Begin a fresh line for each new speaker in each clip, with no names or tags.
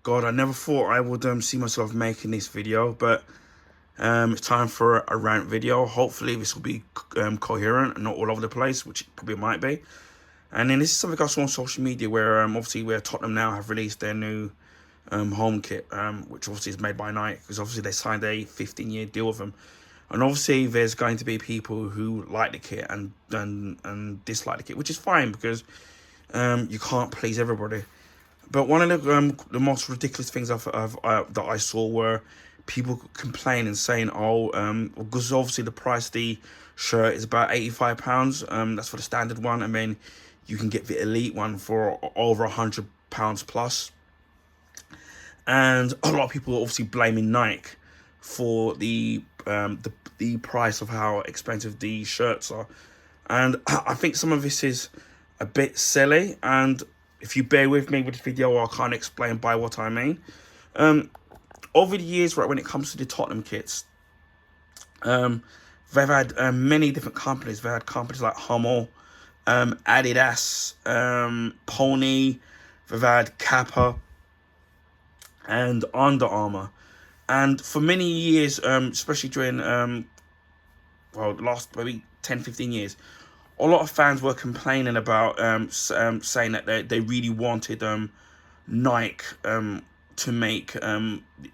God, I never thought I would see myself making this video, but it's time for a rant video. Hopefully this will be coherent and not all over the place, which it probably might be. And then this is something I saw on social media where obviously where Tottenham now have released their new home kit, which obviously is made by Nike, because obviously they signed a 15-year deal with them. And obviously there's going to be people who like the kit and dislike the kit, which is fine because you can't please everybody. But one of the most ridiculous things that I saw were people complaining and saying, "Oh, because obviously the price of the shirt is about £85. That's for the standard one, and then you can get the elite one for over £100 plus." And a lot of people are obviously blaming Nike for the price of how expensive the shirts are, and I think some of this is a bit silly. And if you bear with me with this video, I'll kind of explain by what I mean. Over the years, right, when it comes to the Tottenham kits, they've had many different companies. They've had companies like Hummel, Adidas, Pony. They've had Kappa and Under Armour. And for many years, especially during the last maybe 10-15 years, a lot of fans were complaining about saying that they really wanted Nike to make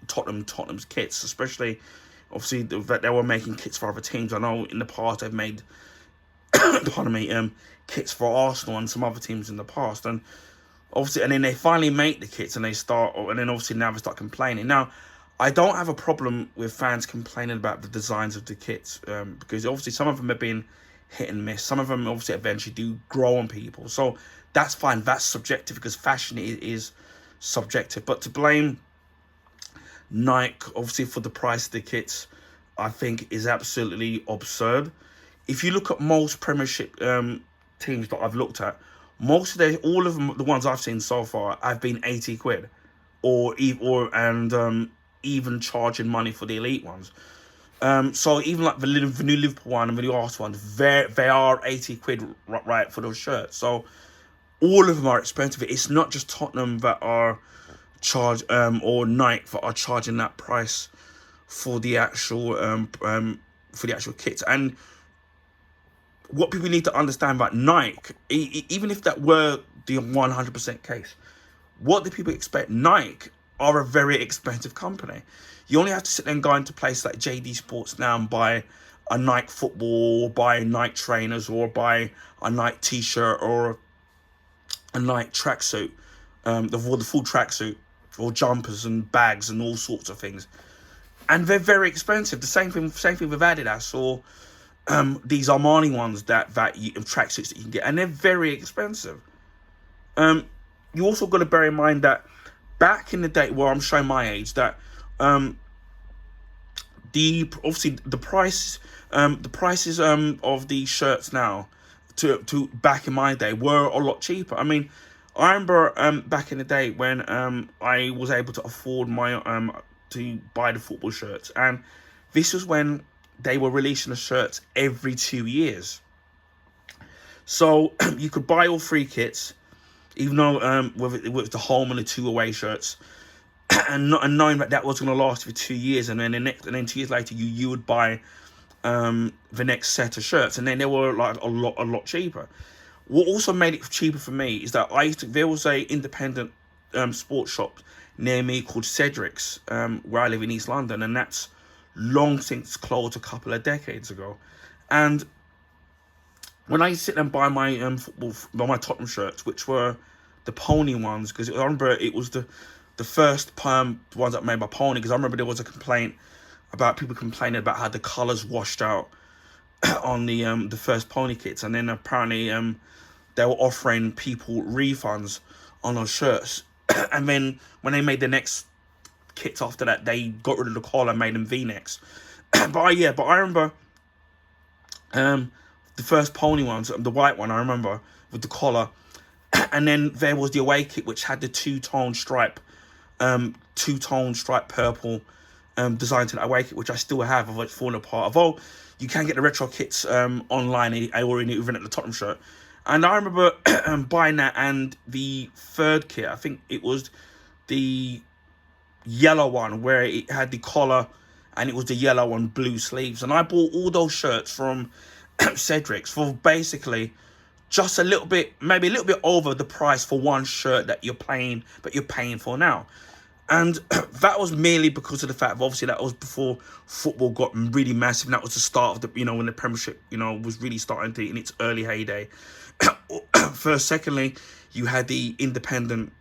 Tottenham's kits, especially obviously that they were making kits for other teams. I know in the past they've made pardon me, kits for Arsenal and some other teams in the past, and obviously, and then they finally make the kits and then obviously now they start complaining. Now, I don't have a problem with fans complaining about the designs of the kits, because obviously some of them have been hit and miss. Some of them obviously eventually do grow on people, so that's fine. That's subjective because fashion is subjective. But to blame Nike obviously for the price of the kits, I think is absolutely absurd. If you look at most Premiership teams that I've looked at, all of them, the ones I've seen so far, have been 80 quid, even charging money for the elite ones. So even like the new Liverpool one and the new Arsenal one, they are 80 quid right for those shirts. So all of them are expensive. It's not just Tottenham that are or Nike that are charging that price for the actual kits. And what people need to understand about Nike, even if that were the 100% case, what do people expect? Nike are a very expensive company. You only have to sit there and go into places like JD Sports now and buy a Nike football, or buy Nike trainers, or buy a Nike t-shirt, or a Nike tracksuit, the full tracksuit, or jumpers and bags and all sorts of things. And they're very expensive. The same thing with Adidas, or these Armani ones that tracksuits that you can get, and they're very expensive. You also got to bear in mind that back in the day, well, I'm showing my age, that the prices of the shirts now to back in my day were a lot cheaper. I mean, I remember back in the day when I was able to afford to buy the football shirts, and this was when they were releasing the shirts every 2 years. So you could buy all three kits, even though with the home and the two away shirts, and knowing that was going to last for 2 years, and then 2 years later you would buy the next set of shirts, and then they were like a lot cheaper. What also made it cheaper for me is that there was a independent sports shop near me called Cedric's, where I live in East London, and that's long since closed a couple of decades ago. And when I sit and buy my my Tottenham shirts, which were the Pony ones, because I remember it was the first ones that were made by Pony, because I remember there was a complaint about people complaining about how the colours washed out on the first Pony kits, and then apparently they were offering people refunds on those shirts. And then when they made the next kits after that, they got rid of the collar and made them V-necks. but I remember the first Pony ones, the white one, I remember, with the collar. And then there was the away kit, which had the two-tone stripe purple design to that away kit, which I still have, of it's fallen apart. Although you can get the retro kits online, or even at the Tottenham shirt. And I remember buying that, and the third kit, I think it was the yellow one where it had the collar and it was the yellow and blue sleeves. And I bought all those shirts from Cedric's for basically just a little bit, maybe a little bit over the price for one shirt that you're paying for now. And that was merely because of the fact of, obviously, that was before football got really massive. And that was the start of the, when the Premiership, was really starting to in its early heyday. First, secondly, you had the independent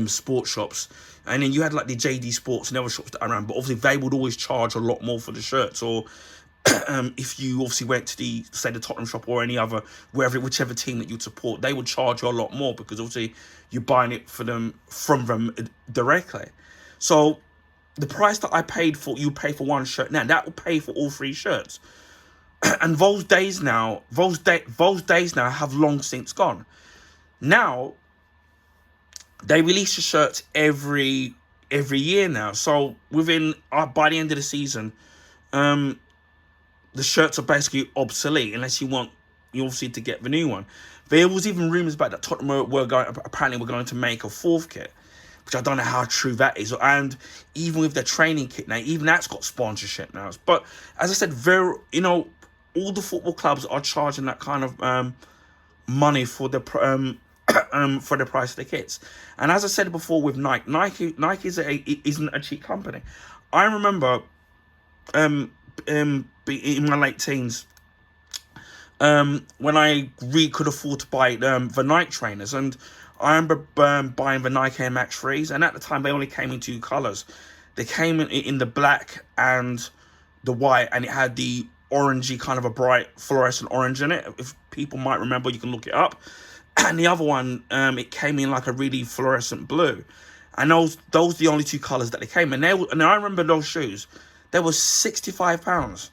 sports shops, and then you had like the JD Sports and other shops that are around. But obviously, they would always charge a lot more for the shirts. Or if you obviously went to the, say, the Tottenham shop or any other, whichever team that you'd support, they would charge you a lot more because obviously you're buying it from them directly. So the price that you pay for one shirt now, that will pay for all three shirts. And those days now have long since gone. Now they release the shirts every year now. So within by the end of the season, the shirts are basically obsolete unless you obviously to get the new one. There was even rumours about that Tottenham were going to make a fourth kit, which I don't know how true that is. And even with their training kit now, even that's got sponsorship now. But as I said, all the football clubs are charging that kind of money for the for the price of the kits. And as I said before, with Nike isn't a cheap company. I remember in my late teens, when I really could afford to buy the Nike trainers, and I remember buying the Nike Air Max 3s, and at the time they only came in two colours. They came in the black and the white, and it had the orangey, kind of a bright fluorescent orange in it. If people might remember, you can look it up. And the other one, it came in like a really fluorescent blue. And those are the only two colours that they came in. And I remember those shoes, they were £65.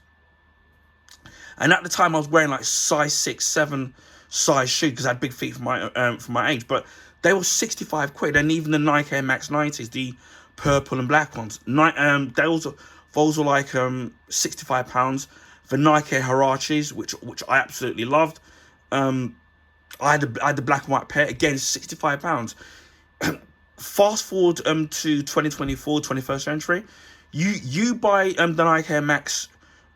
And at the time I was wearing like size 6, 7 size shoes because I had big feet for my age. But they were 65 quid. And even the Nike Air Max 90s, the purple and black ones, those were like £65. The Nike Huaraches, which I absolutely loved. I had the black and white pair, again, £65. Fast forward to 2024, 21st century, you buy the Nike Air Max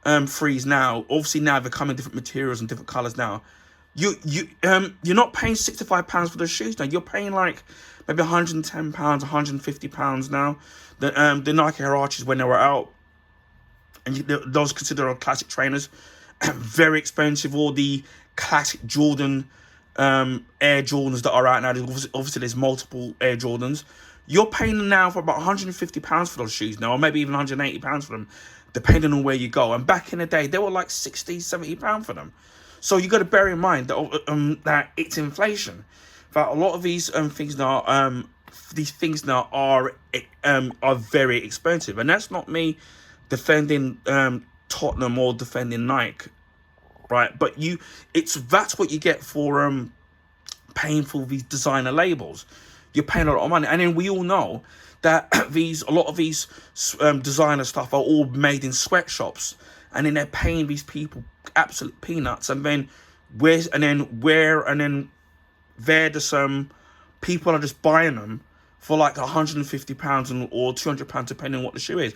3s now. Obviously now they're coming different materials and different colours now. You're not paying £65 for those shoes now. You're paying like maybe £110, £150 now. The Nike Huaraches, when they were out, and those considered classic trainers, very expensive. All the classic Jordan Air Jordans that are out now, obviously there's multiple Air Jordans. You're paying now for about £150 for those shoes now, or maybe even £180 for them, depending on where you go. And back in the day, they were like £60, £70 for them. So you got to bear in mind that it's inflation. That a lot of these things now are very expensive, and that's not me defending Tottenham or defending Nike, right? But that's what you get for paying for these designer labels. You're paying a lot of money, and then we all know that a lot of these designer stuff are all made in sweatshops, and then they're paying these people absolute peanuts, and then they're just people are just buying them for like £150 or £200, depending on what the shoe is.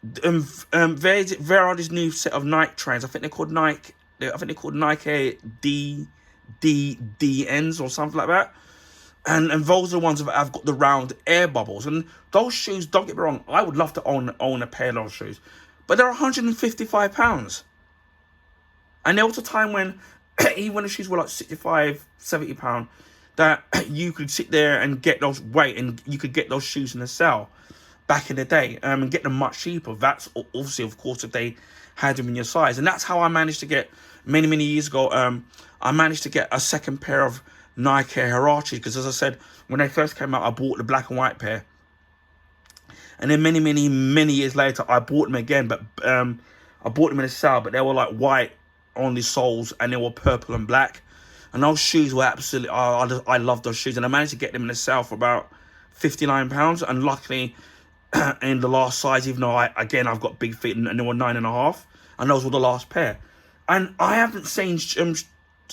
There are this new set of Nike trains. I think they're called Nike DDNs or something like that. And those are the ones that have got the round air bubbles. And those shoes, don't get me wrong, I would love to own a pair of those shoes, but they're £155. And there was a time when even when the shoes were like £65, £70, that you could sit there and get those and you could get those shoes in the sale back in the day, and get them much cheaper. That's obviously, of course, if they had them in your size. And that's how I managed to get, many years ago, I managed to get a second pair of Nike Huaraches, because as I said, when they first came out, I bought the black and white pair. And then many years later, I bought them again, but I bought them in a sale, but they were like white on the soles, and they were purple and black. And those shoes were absolutely, I love those shoes. And I managed to get them in a sale for about £59. And luckily, in the last size, even though I've got big feet and they were 9.5, and those were the last pair. And I haven't seen,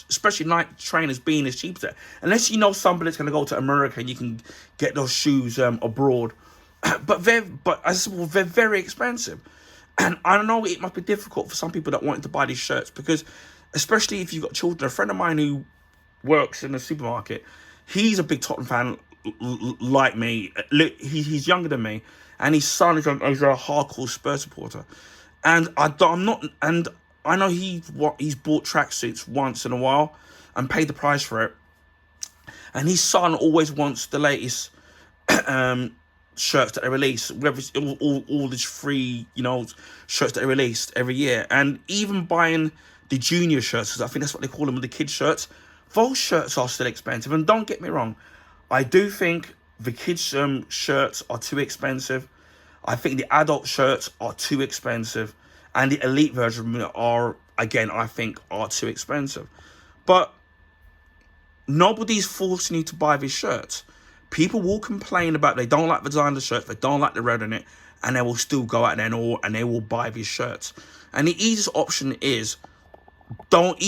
especially Nike trainers, being as cheap as that, unless you know somebody that's going to go to America and you can get those shoes abroad but as I said, well, they're very expensive. And I know it must be difficult for some people that want to buy these shirts because, especially if you've got children. A friend of mine who works in a supermarket, he's a big Tottenham fan like me. He's younger than me, and his son is a hardcore Spurs supporter. And I'm not, and I know he's bought tracksuits once in a while and paid the price for it. And his son always wants the latest shirts that they release, whether it's all these free, shirts that they release every year. And even buying the junior shirts, because I think that's what they call them, the kids shirts, those shirts are still expensive. And don't get me wrong, I do think the kids shirts are too expensive. I think the adult shirts are too expensive, and the elite version are, again, I think are too expensive. But nobody's forcing you to buy these shirts. People will complain about they don't like the design of the shirt, they don't like the red on it, and they will still go out there and they will buy these shirts. And the easiest option is don't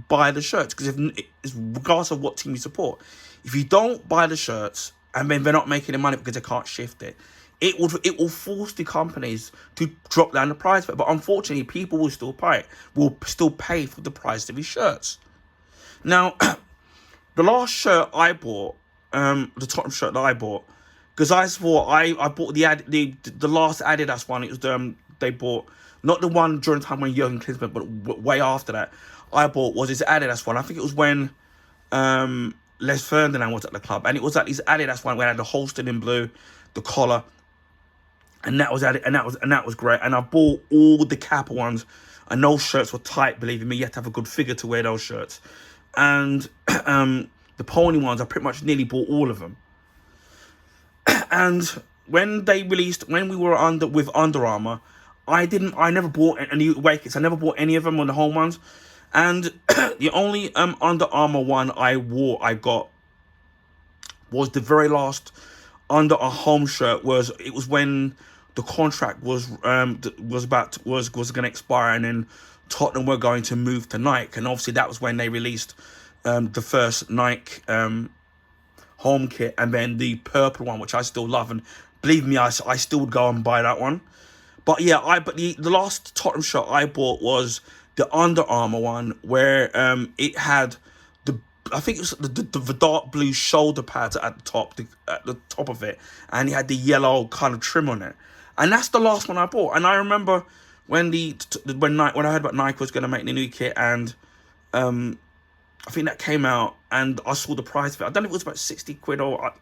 buy the shirts, because it's regardless of what team you support. If you don't buy the shirts and then they're not making the money because they can't shift it, it will force the companies to drop down the price of it. But unfortunately, people will still pay for the price of these shirts. Now, the last shirt I bought, the Tottenham shirt that I bought, because I bought the last Adidas one. It was they bought, not the one during the time when Jurgen Klinsmann, but way after that. I bought was this Adidas one. I think it was when Les Ferdinand was at the club, and it was like this Adidas one where it had the Holstein in blue, the collar, and that was that was great. And I bought all the Kappa ones, and those shirts were tight. Believe me, you have to have a good figure to wear those shirts. And the pony ones, I pretty much nearly bought all of them. And when we were with Under Armour, I never bought any away kits. I never bought any of them on the home ones. And the only Under Armour one I got was the very last Under a home shirt. It was when the contract was going to expire, and then Tottenham were going to move to Nike, and obviously that was when they released the first Nike home kit, and then the purple one, which I still love, and believe me, I still would go and buy that one. But yeah, the last Tottenham shirt I bought was the Under Armour one, where it had I think it was the dark blue shoulder pads at the top of it, and it had the yellow kind of trim on it. And that's the last one I bought. And I remember when when I heard about Nike was going to make the new kit, and I think that came out, and I saw the price of it. I don't know if it was about 60 quid or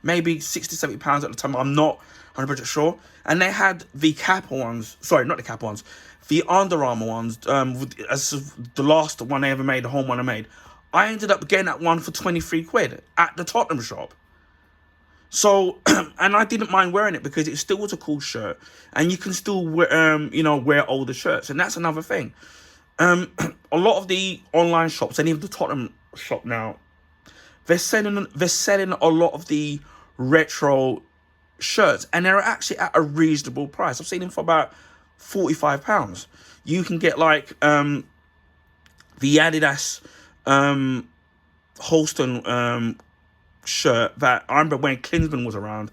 maybe 60, 70 pounds at the time. I'm not 100% sure. And they had the Kappa ones. Sorry, not the Kappa ones. The Under Armour ones. As the last one they ever made, the home one I made. I ended up getting that one for 23 quid at the Tottenham shop. So, and I didn't mind wearing it because it still was a cool shirt, and you can still wear older shirts, and that's another thing. A lot of the online shops, and even the Tottenham shop now, they're selling a lot of the retro shirts, and they're actually at a reasonable price. I've seen them for about £45. You can get like the Adidas Holstein shirt that I remember when Klinsmann was around,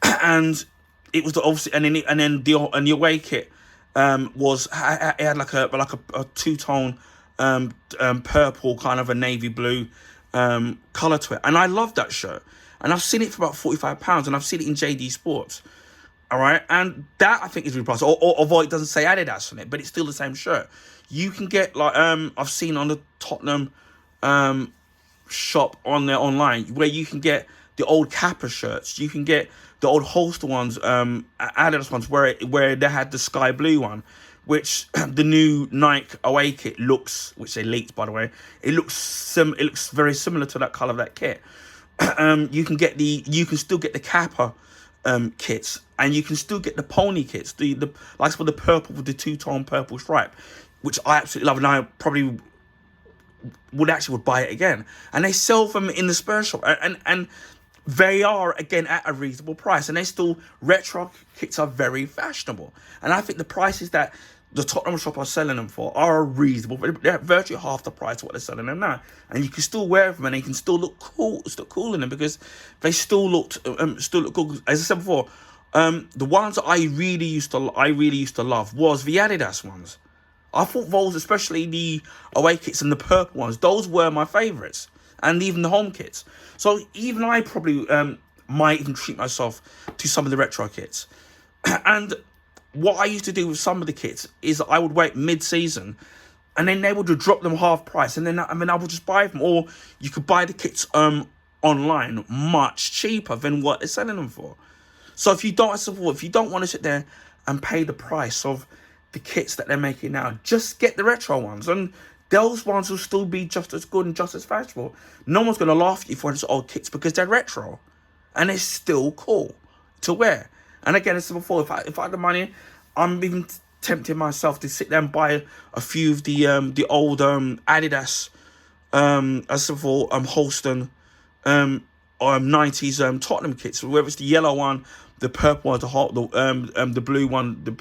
and it was obviously, and then the away kit it had like a two-tone purple, kind of a navy blue colour to it, and I love that shirt, and I've seen it for about £45, and I've seen it in JD Sports. All right, and that I think is really pricey. Although it doesn't say Adidas on it, but it's still the same shirt. You can get like I've seen on the Tottenham shop on there online, where you can get the old Kappa shirts. You can get the old Holster ones, Adidas ones, where they had the sky blue one, which the new Nike away kit looks, which they leaked by the way. It looks very similar to that color of that kit. You can still get the Kappa kits, and you can still get the pony kits, the like for the purple with the two-tone purple stripe, which I absolutely love, and I probably would buy it again. And they sell them in the Spurs shop, and they are again at a reasonable price, and retro kits are very fashionable. And I think the prices that the Tottenham shop are selling them for are reasonable. They're virtually half the price of what they're selling them now, and you can still wear them and they can still look cool in them because they still look good. As I said before, the ones that I really used to love was the Adidas ones. I thought those, especially the away kits and the purple ones, those were my favourites, and even the home kits. So even I probably might even treat myself to some of the retro kits. And what I used to do with some of the kits is I would wait mid-season, and then they would drop them half price, and then I would just buy them. Or you could buy the kits online much cheaper than what they're selling them for. So if you don't want to sit there and pay the price of the kits that they're making now, just get the retro ones, and those ones will still be just as good and just as fashionable. No one's going to laugh at you for these old kits because they're retro, and they're still cool to wear. And again, as I said before, if I had the money, I'm even tempted myself to sit there and buy a few of the old Adidas, as I said before, Holston, 90s Tottenham kits, whether it's the yellow one, the purple one, the blue one.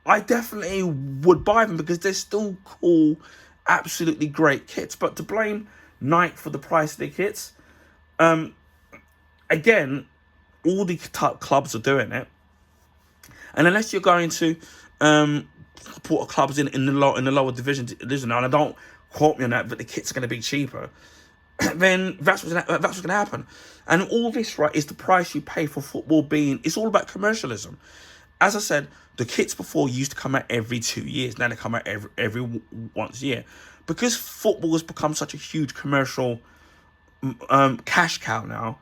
I definitely would buy them because they're still cool, absolutely great kits. But to blame Nike for the price of the kits, again, all the clubs are doing it, and unless you're going to support clubs in the lower division, and I don't quote me on that, but the kits are going to be cheaper, then that's what's going to happen. And all this, right, is the price you pay for football being. It's all about commercialism. As I said, the kits before used to come out every 2 years. Now they come out every once a year, because football has become such a huge commercial cash cow now.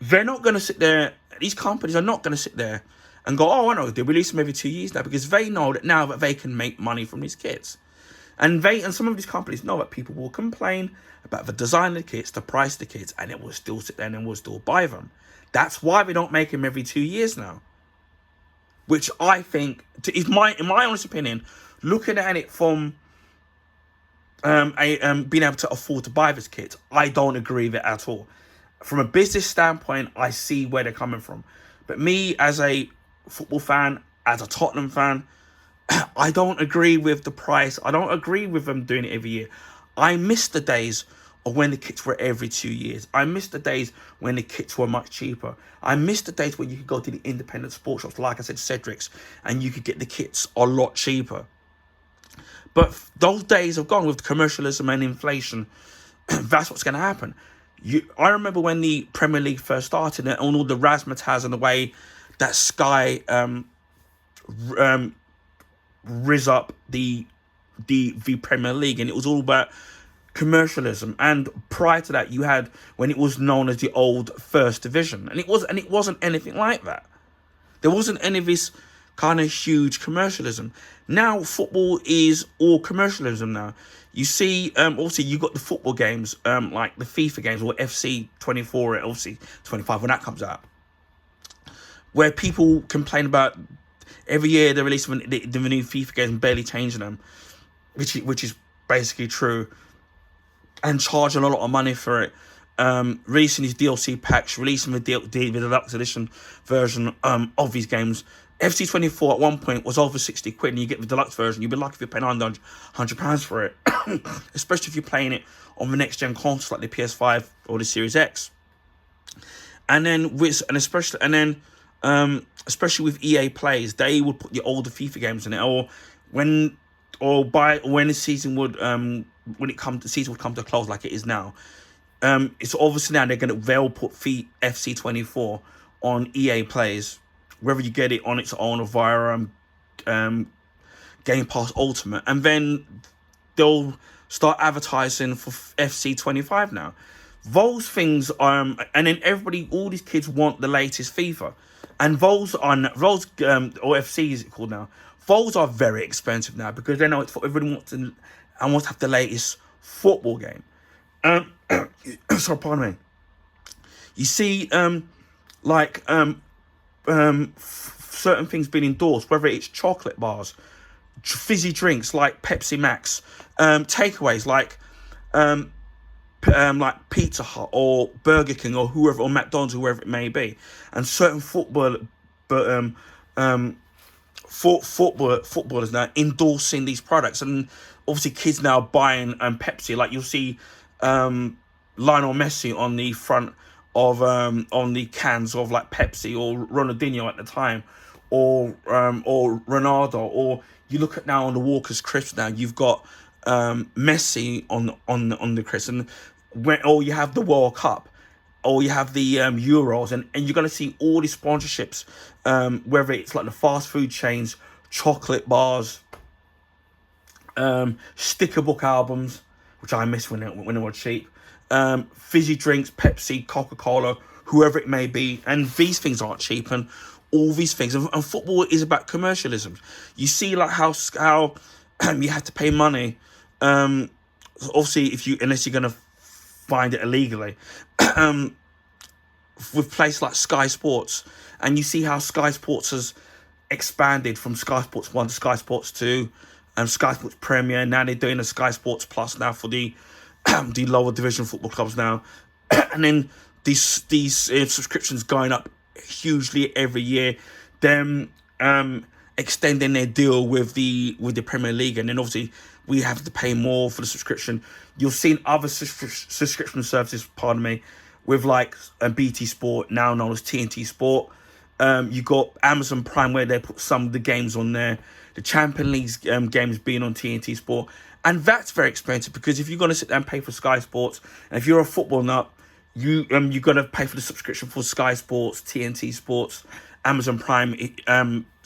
They're not going to sit there. These companies are not going to sit there and go, oh, I know, they release them every 2 years now, because they know that now that they can make money from these kits. And some of these companies know that people will complain about the design of the kits, the price of the kits, and it will still sit there and then will still buy them. That's why they don't make them every 2 years now. Which I think, in my honest opinion, looking at it from being able to afford to buy this kit, I don't agree with it at all. From a business standpoint, I see where they're coming from. But me, as a football fan, as a Tottenham fan, I don't agree with the price. I don't agree with them doing it every year. I miss the days of when the kits were every 2 years. I miss the days when the kits were much cheaper. I miss the days when you could go to the independent sports shops, like I said, Cedric's, and you could get the kits a lot cheaper. But those days have gone with commercialism and inflation. That's what's going to happen. I remember when the Premier League first started, and all the razzmatazz and the way that Sky riz up the Premier League, and it was all about commercialism. And prior to that, you had when it was known as the old First Division, and it wasn't anything like that. There wasn't any of this kind of huge commercialism. Now football is all commercialism now. You see, also you got the football games, like the FIFA games, or FC 24, obviously 25 when that comes out, where people complain about every year they release the new FIFA games and barely changing them, which is basically true, and charging a lot of money for it. Releasing these DLC packs, releasing the deluxe edition version of these games. FC 24 at one point was over 60 quid, and you get the deluxe version. You'd be lucky if you're paying £100 for it, especially if you're playing it on the next gen consoles like the PS5 or the Series X. And then especially with EA Plays, they would put the older FIFA games in it, or when the season would the season would come to a close like it is now. It's obviously now they'll put FC 24 on EA Plays, whether you get it on its own or via Game Pass Ultimate, and then they'll start advertising for FC 25 now. Those things, and then all these kids want the latest FIFA, and those or FC is it called now? Those are very expensive now, because they know it's for everyone wants to have the latest football game. Sorry, pardon me. You see, certain things being endorsed, whether it's chocolate bars, fizzy drinks like Pepsi Max, takeaways like Pizza Hut or Burger King or whoever, or McDonald's, whoever it may be, and certain football footballers now endorsing these products, and obviously kids now buying Pepsi. Like you'll see Lionel Messi on the front of on the cans of like Pepsi, or Ronaldinho at the time, or Ronaldo, or you look at now on the Walker's crisps. Now you've got Messi on the crisp, and or you have the World Cup, or you have the Euros, and you're going to see all these sponsorships, whether it's like the fast food chains, chocolate bars, sticker book albums, which I miss when they were cheap, fizzy drinks, Pepsi, Coca-Cola, whoever it may be, and these things aren't cheap, and all these things, and football is about commercialism. You see like how you have to pay money, obviously unless you're going to find it illegally, with places like Sky Sports, and you see how Sky Sports has expanded from Sky Sports 1 to Sky Sports 2, and Sky Sports Premier, and now they're doing a Sky Sports Plus now for the the lower division football clubs now, and then these subscriptions going up hugely every year, them extending their deal with the Premier League, and then obviously we have to pay more for the subscription. You'll see in other subscription services, pardon me, with like BT Sport, now known as TNT Sport. You got Amazon Prime, where they put some of the games on there, the Champions League games being on TNT Sport, and that's very expensive, because if you're going to sit there and pay for Sky Sports, and if you're a football nut, you're going to pay for the subscription for Sky Sports, TNT Sports, Amazon Prime,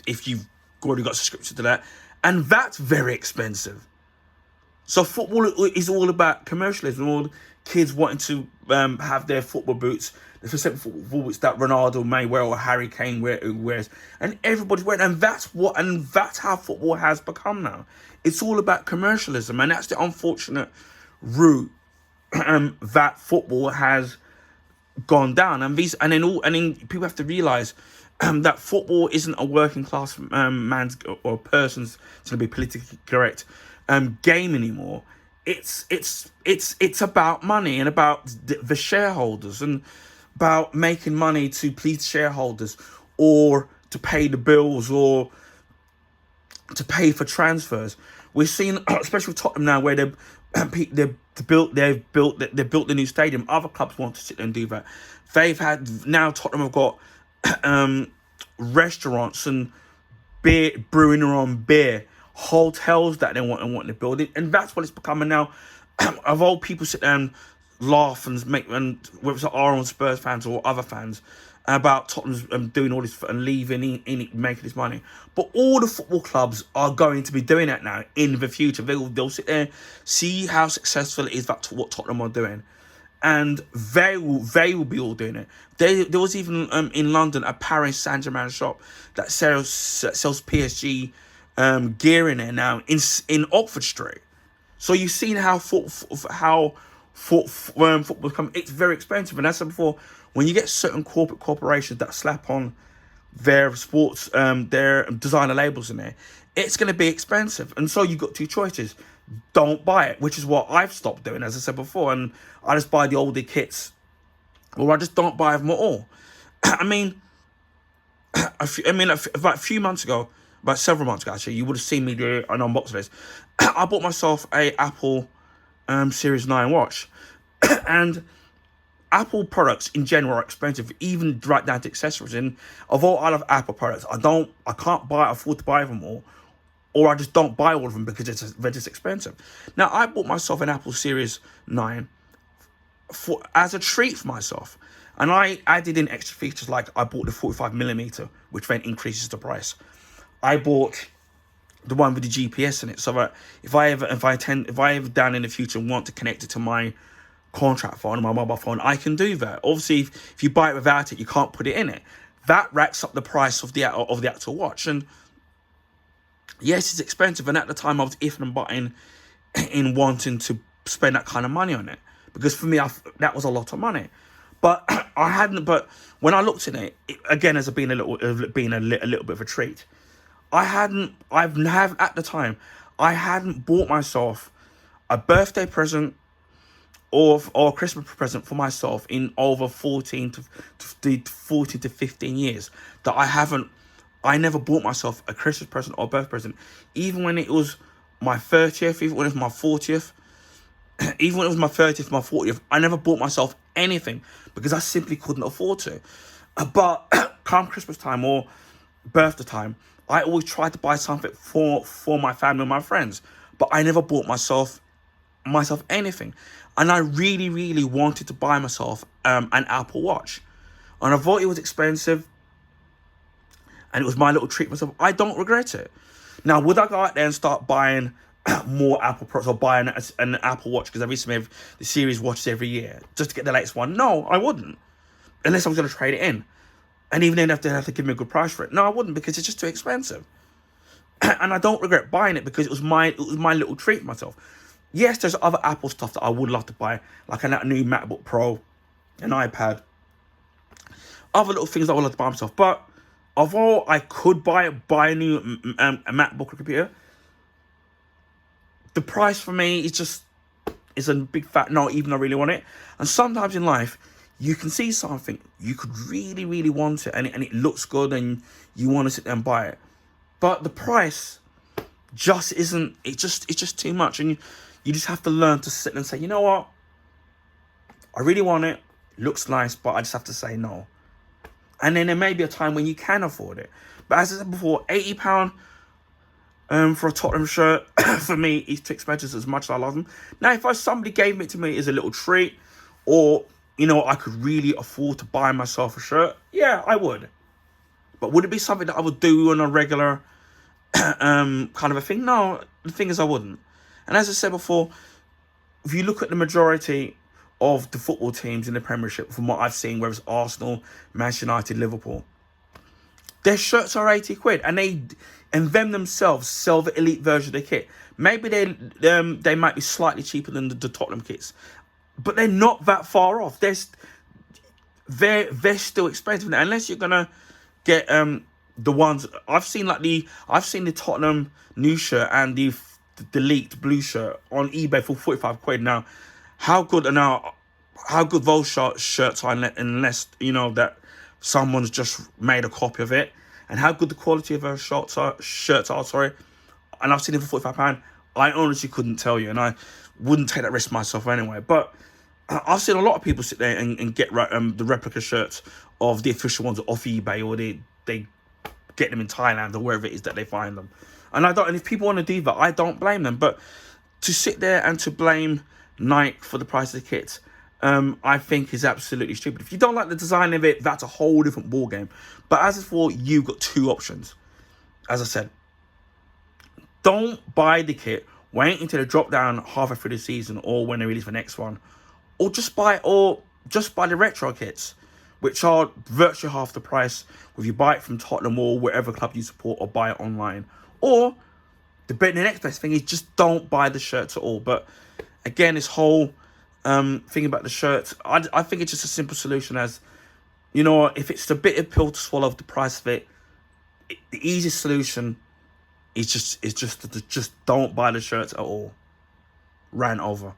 if you've already got a subscription to that, and that's very expensive. So football is all about commercialism. All kids wanting to have their football boots, the specific football boots that Ronaldo may wear or Harry Kane wears, and everybody's wearing. And that's how football has become now. It's all about commercialism, and that's the unfortunate route that football has gone down. And then people have to realize that football isn't a working class man's or person's, to be politically correct, game anymore. It's about money, and about the shareholders, and about making money to please shareholders, or to pay the bills, or to pay for transfers. We're seeing, especially with Tottenham now, where they've built the new stadium. Other clubs want to sit there and do that. Tottenham have got restaurants and beer, brewing their own beer, hotels that they want to build it, and that's what it's becoming now. Of all people sit there and laugh and whether it's our own Spurs fans or other fans, about Tottenham doing all this and leaving making this money, but all the football clubs are going to be doing that now in the future. They'll sit there, see how successful it is, that's what Tottenham are doing, and they will be all doing it. There was even in London a Paris Saint-Germain shop that sells PSG gear in there now in Oxford Street. So you've seen how football come. It's very expensive, and as I said before, when you get certain corporations that slap on their sports, their designer labels in there, it's going to be expensive. And so you've got two choices: don't buy it, which is what I've stopped doing, as I said before, and I just buy the older kits, or I just don't buy them at all. I mean, about several months ago, actually, you would have seen me do an unboxing list. I bought myself a Apple Series 9 watch, and Apple products in general are expensive, even right down to accessories. And although I love Apple products, I can't afford to buy them all, or I just don't buy all of them because they're just expensive. Now, I bought myself an Apple Series 9 as a treat for myself, and I added in extra features, like I bought the 45mm, which then increases the price. I bought the one with the GPS in it, so that if I ever down in the future want to connect it to my contract phone, my mobile phone, I can do that. Obviously, if you buy it without it, you can't put it in it. That racks up the price of the actual watch. And yes, it's expensive. And at the time, I was ifing and butting in wanting to spend that kind of money on it, because for me, that was a lot of money. But I hadn't. But when I looked at it, again, as being a little bit of a treat, at the time, I hadn't bought myself a birthday present or a Christmas present for myself in over 14 to 15 years, that I haven't I never bought myself a Christmas present or a birthday present, even when it was my 30th, even when it was my 40th, even when it was my 30th, my 40th. I never bought myself anything because I simply couldn't afford to. But come Christmas time or birthday time, I always tried to buy something for my family and my friends. But I never bought myself anything. And I really, really wanted to buy myself an Apple Watch. And I thought it was expensive. And it was my little treat myself. I don't regret it. Now, would I go out there and start buying more Apple products or buying an Apple Watch because I recently have the Series Watches every year just to get the latest one? No, I wouldn't. Unless I was going to trade it in. And even then, they have to give me a good price for it. No, I wouldn't, because it's just too expensive. And I don't regret buying it because it was my little treat for myself. Yes, there's other Apple stuff that I would love to buy, like a new MacBook Pro, an iPad, other little things that I would love to buy myself. But although I could buy a new a MacBook or computer, the price for me is a big fat no, even though I really want it. And sometimes in life, you can see something, you could really, really want it, and it looks good, and you want to sit there and buy it. But the price just isn't, it's just too much. And you just have to learn to sit and say, you know what? I really want it. Looks nice, but I just have to say no. And then there may be a time when you can afford it. But as I said before, £80 for a Tottenham shirt, for me, is too expensive as much as I love them. Now, if somebody gave it to me as a little treat, or, I could really afford to buy myself a shirt, yeah, I would. But would it be something that I would do on a regular kind of a thing? No, the thing is I wouldn't. And as I said before, if you look at the majority of the football teams in the Premiership, from what I've seen, whether it's Arsenal, Manchester United, Liverpool, their shirts are 80 quid, and them themselves sell the elite version of the kit. Maybe they might be slightly cheaper than the Tottenham kits, but they're not that far off. They're still expensive, unless you're gonna get the ones I've seen the Tottenham new shirt and the leaked blue shirt on eBay for 45 quid. Now, how good those shirts are, unless that someone's just made a copy of it, and how good the quality of those shirts are. Sorry, and I've seen it for £45. I honestly couldn't tell you, and I wouldn't take that risk myself anyway. But I've seen a lot of people sit there and get the replica shirts of the official ones off eBay, or they get them in Thailand or wherever it is that they find them. And if people want to do that, I don't blame them. But to sit there and to blame Nike for the price of the kit, I think is absolutely stupid. If you don't like the design of it, that's a whole different ballgame. But as for you've got two options. As I said, don't buy the kit, wait until they drop down halfway through the season or when they release the next one, or just buy the retro kits, which are virtually half the price if you buy it from Tottenham or wherever club you support, or buy it online. Or the next best thing is just don't buy the shirts at all. But again, this whole thing about the shirts, I think it's just a simple solution as, if it's a bitter pill to swallow the price of it, the easiest solution is just don't buy the shirts at all. Rant over.